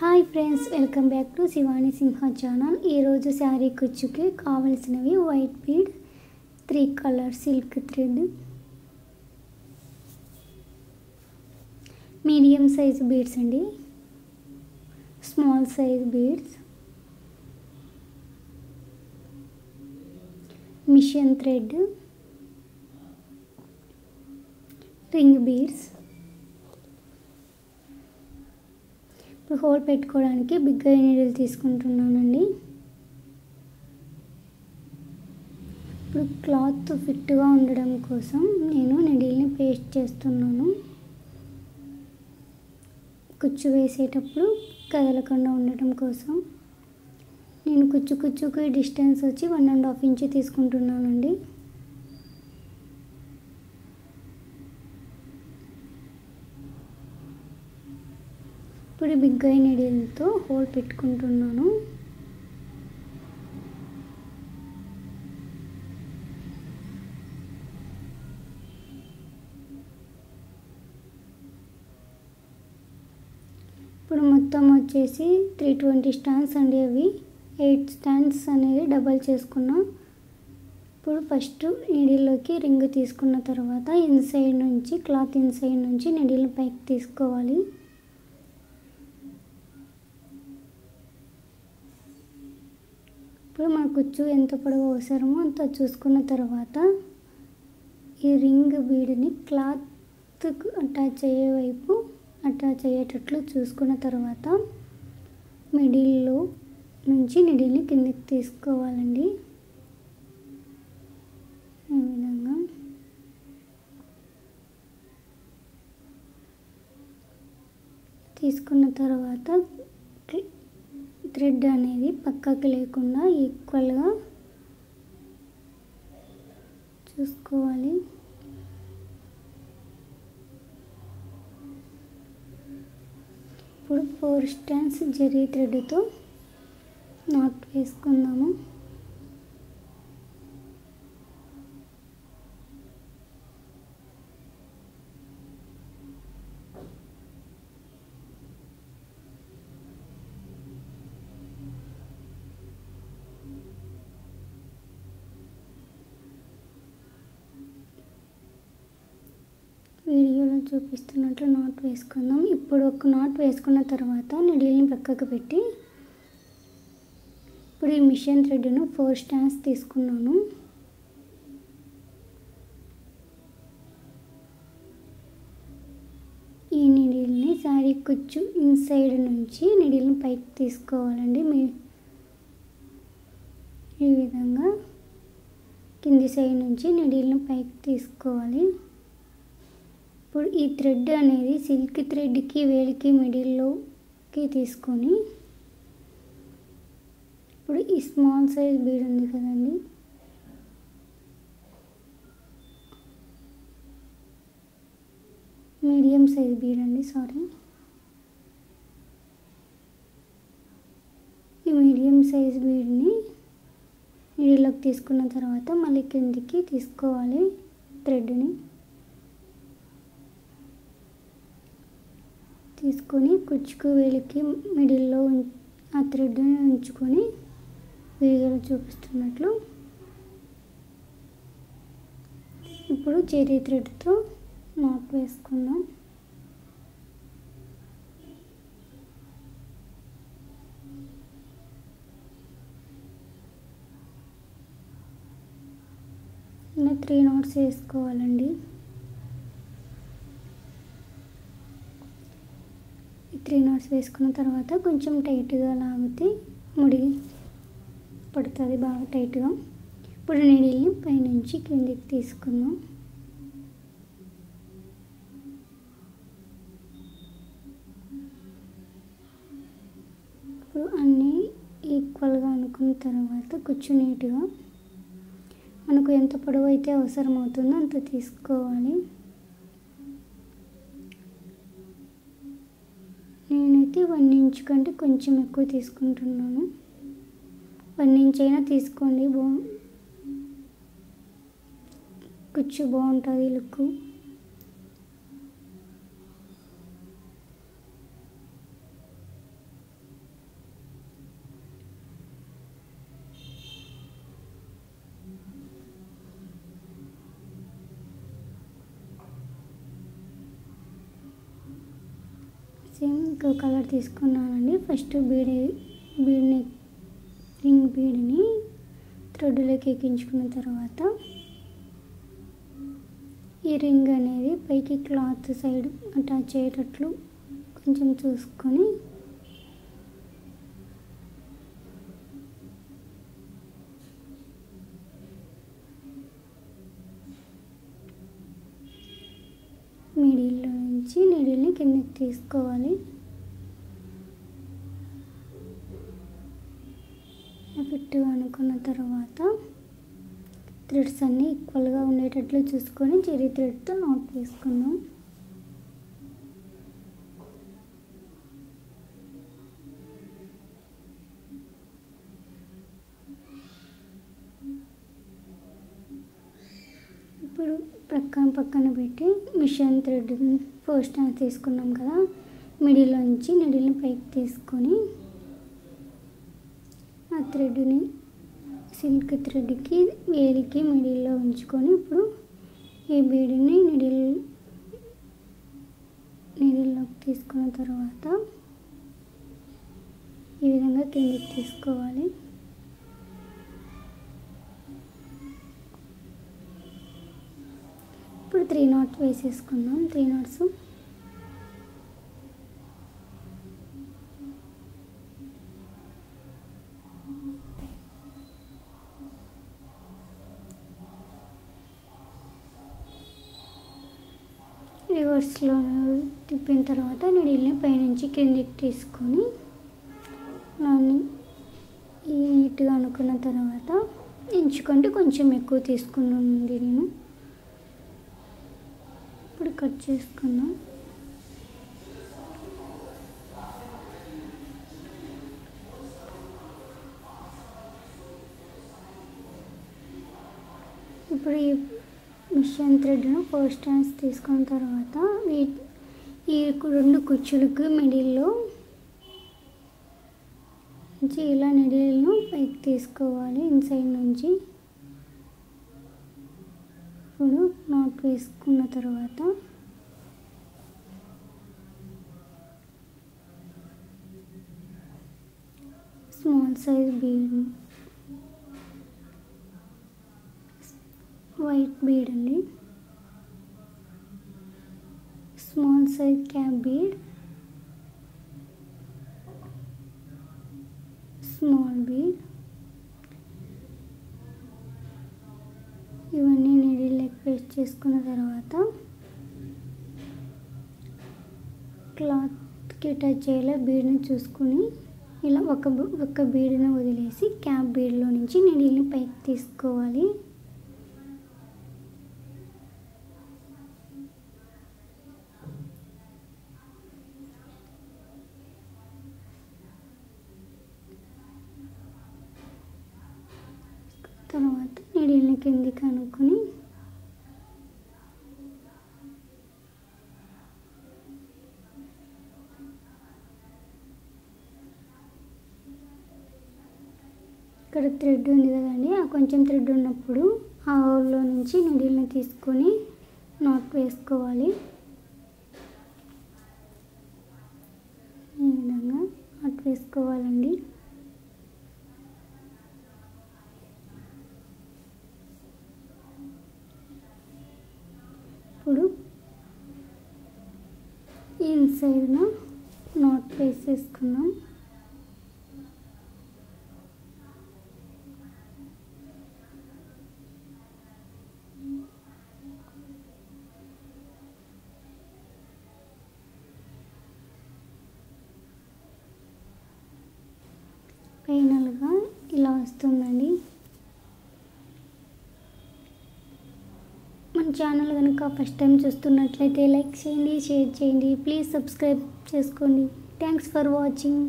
Hi friends, welcome back to Shivani Simha channel. ఈరోజు శారీ కుచ్చుకి కావలసినవి white bead, 3 colour silk thread, medium size beads అండి, small size beads, machine thread, ring beads. ఇప్పుడు hole పెట్టుకోవడానికి big needle తీసుకుంటున్నానండి. ఇప్పుడు క్లాత్ ఫిట్గా ఉండడం కోసం నేను నీడిల్ని పేస్ట్ చేస్తున్నాను. కుచ్చు వేసేటప్పుడు కదలకుండా ఉండటం కోసం నేను కుచ్చుకి డిస్టెన్స్ వచ్చి 1.5 ఇంచ్ తీసుకుంటున్నానండి. ఇప్పుడు బిగ్ నీడిల్తో హోల్ పెట్టుకుంటున్నాను. ఇప్పుడు మొత్తం వచ్చేసి 320 స్టాండ్స్ అండి. అవి 8 స్టాండ్స్ అనేది డబల్ చేసుకున్నాం. ఇప్పుడు ఫస్ట్ నీడిల్లోకి రింగ్ తీసుకున్న తర్వాత ఇన్సైడ్ నుంచి క్లాత్ ఇన్సైడ్ నుంచి నీడిల్ పైకి తీసుకోవాలి. ఇప్పుడు మన కుచ్చు ఎంత పొడవు అవసరమో అంత చూసుకున్న తర్వాత ఈ రింగ్ బీడ్ని క్లాత్కు అటాచ్ అయ్యే వైపు అటాచ్ అయ్యేటట్లు చూసుకున్న తర్వాత మిడిల్లో నుంచి నీడిల్ని కిందకి తీసుకోవాలండి. ఈ విధంగా తీసుకున్న తర్వాత థ్రెడ్ అనేది పక్కకి లేకుండా ఈక్వల్గా చూసుకోవాలి. ఇప్పుడు 4 స్టాండ్స్ జరీ థ్రెడ్తో నాట్ వేసుకుందాము. వీడియోలో చూపిస్తున్నట్లు నాట్ వేసుకుందాం. ఇప్పుడు ఒక నాట్ వేసుకున్న తర్వాత నీడిల్ని పక్కకు పెట్టి ఇప్పుడు ఈ మిషన్ థ్రెడ్ను 4 స్టాండ్స్ తీసుకున్నాను. ఈ నీడిల్ని శారీ కుచ్చు ఇన్సైడ్ నుంచి నీడిల్ని పైకి తీసుకోవాలండి. ఈ విధంగా కింది సైడ్ నుంచి నీడిల్ని పైకి తీసుకోవాలి. ఇప్పుడు ఈ థ్రెడ్ అనేది సిల్క్ థ్రెడ్కి వేలికి మిడిల్లోకి తీసుకొని ఇప్పుడు ఈ స్మాల్ సైజ్ బీడ్ ఉంది కదండి, మీడియం సైజ్ బీడ్ అండి, ఈ మీడియం సైజ్ బీడ్ని నీడిల్లోకి తీసుకున్న తర్వాత మళ్ళీ కిందికి తీసుకోవాలి. థ్రెడ్ని తీసుకొని కుచ్చుకు వేలికి మిడిల్లో ఆ థ్రెడ్ని ఉంచుకొని వీడియోలో చూపిస్తున్నట్లు ఇప్పుడు జరీ థ్రెడ్తో నాట్ వేసుకుందాం. ఇలా 3 నాట్స్ వేసుకోవాలండి. 3 నాట్స్ వేసుకున్న తర్వాత కొంచెం టైట్గా లాగితే ముడి పడుతుంది బాగా టైట్గా. ఇప్పుడు నీడిల్ని పైనుంచి కిందికి తీసుకుందాం. ఇప్పుడు అన్నీ ఈక్వల్గా అనుకున్న తర్వాత కుచ్చు నీట్గా మనకు ఎంత పొడవు అయితే అవసరం అవుతుందో అంత తీసుకోవాలి. నేనైతే 1 ఇంచ్ కంటే కొంచెం ఎక్కువ తీసుకుంటున్నాను. 1 ఇంచ్ అయినా తీసుకోండి, కుచ్చు బాగుంటుంది లుక్. సేమ్ ఇంకో కలర్ తీసుకున్నానండి. ఫస్ట్ బీడ్ని రింగ్ బీడ్ని థ్రెడ్లోకి ఎక్కించుకున్న తర్వాత ఈ రింగ్ అనేది పైకి క్లాత్ సైడ్ అటాచ్ అయ్యేటట్లు కొంచెం చూసుకొని మిడిల్లో నుంచి నీడిల్ని కిందకి తీసుకోవాలి. ఫిట్గా అనుకున్న తర్వాత థ్రెడ్స్ అన్నీ ఈక్వల్గా ఉండేటట్లు చూసుకొని చెరీ థ్రెడ్తో నాట్ వేసుకుందాం. ఇప్పుడు పక్కన పెట్టి మిషన్ థ్రెడ్ 4 స్టాండ్స్ తీసుకున్నాం కదా, మిడిల్లోంచి నీడిల్ని పైకి తీసుకొని ఆ థ్రెడ్ని సిల్క్ థ్రెడ్కి వేలికి మిడిల్లో ఉంచుకొని ఇప్పుడు ఈ బీడ్ని నీడిల్లోకి తీసుకున్న తర్వాత ఈ విధంగా కిందికి తీసుకోవాలి. ఇప్పుడు 3 నాట్ వేసేసుకుందాం. 3 నాట్స్ రివర్స్లో తిప్పిన తర్వాత నీడిల్ని పైనుంచి కిందికి తీసుకొని నీట్గా అనుకున్న తర్వాత ఎంచుకుంటే కొంచెం ఎక్కువ తీసుకున్నానండి నేను. ఇప్పుడు కట్ చేసుకుందాం. ఇప్పుడు ఈ మిషన్ థ్రెడ్ను 4 స్టాండ్స్ తీసుకున్న తర్వాత ఈ 2 కుచ్చులకు మిడిల్లో నుంచి ఇలా నీడిల్ను పైకి తీసుకోవాలి ఇన్సైడ్ నుంచి. ఇప్పుడు నాట్ వేసుకున్న తర్వాత small size bead, white bead అండి, small size cap bead, small bead, ఇవన్నీ నీడిల్లోకి పేస్ట్ చేసుకున్న తర్వాత క్లాత్కి టచ్ అయ్యేలా బీడ్ని చూసుకుని ఇలా ఒక బీడ్ని వదిలేసి క్యాప్ బీడ్లో నుంచి నీడిల్ని పైకి తీసుకోవాలి. తర్వాత నీడిల్ని కిందికి అనుకుని ఇక్కడ థ్రెడ్ ఉంది కదండి, ఆ కొంచెం థ్రెడ్ ఉన్నప్పుడు ఆ హోల్లో నుంచి నీడిల్ని తీసుకొని నాట్ వేసుకోవాలి. ఈ విధంగా నాట్ వేసుకోవాలండి. ఇప్పుడు ఇన్సైడ్న నాట్ వేసేసుకున్నాం. ఫైనల్గా ఇలా వస్తుందండి. మన ఛానల్ కనుక ఫస్ట్ టైం చూస్తున్నట్లయితే లైక్ చేయండి, షేర్ చేయండి, ప్లీజ్ సబ్స్క్రైబ్ చేసుకోండి. Thanks for watching.